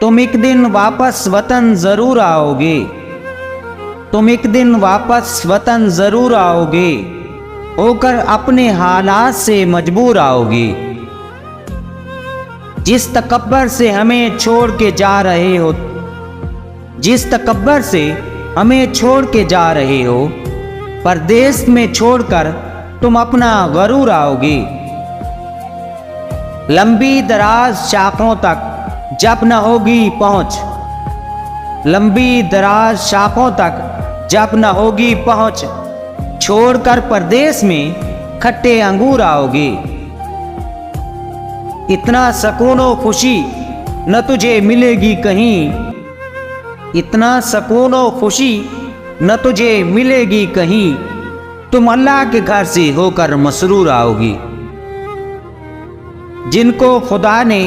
तुम एक दिन वापस वतन जरूर आओगे, तुम एक दिन वापस वतन जरूर आओगे, होकर अपने हालात से मजबूर आओगे। जिस तकब्बर से हमें छोड़ के जा रहे हो, जिस तकब्बर से हमें छोड़ के जा रहे हो, परदेश में छोड़कर तुम अपना गरूर आओगे। लंबी दराज शाखों तक जब न होगी पहुंच, लंबी दराज शाखों तक जब न होगी पहुंच, छोड़कर परदेश में खट्टे अंगूर आओगे। इतना सुकून और खुशी न तुझे मिलेगी कहीं, इतना सुकून और खुशी न तुझे मिलेगी कहीं, तुम अल्लाह के घर से होकर मसरूर आओगी। जिनको खुदा ने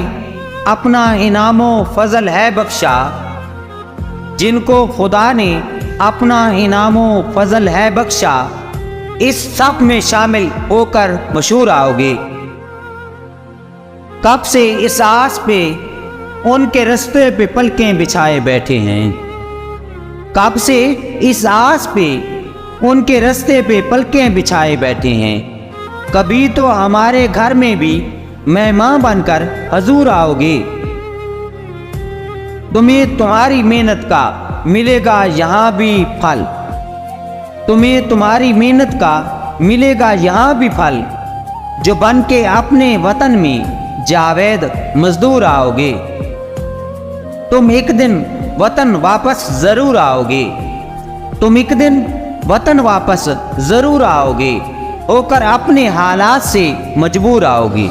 अपना इनामो फजल है बख्शा, जिनको खुदा ने अपना इनामो फजल है बख्शा, इस सब में शामिल होकर मशहूर आओगे। कब से इस आस पे उनके रास्ते पे पलकें बिछाए बैठे हैं, कब से इस आस पे उनके रास्ते पे पलकें बिछाए बैठे हैं। कभी तो हमारे घर में भी मेहमान बनकर हजूर आओगे। तुम्हें तुम्हारी मेहनत का मिलेगा यहाँ भी फल, तुम्हें तुम्हारी मेहनत का मिलेगा यहाँ भी फल, जो बन के अपने वतन में जावेद मजदूर आओगे। तुम एक दिन वतन वापस जरूर आओगे, तुम एक दिन वतन वापस जरूर आओगे, होकर अपने हालात से मजबूर आओगे।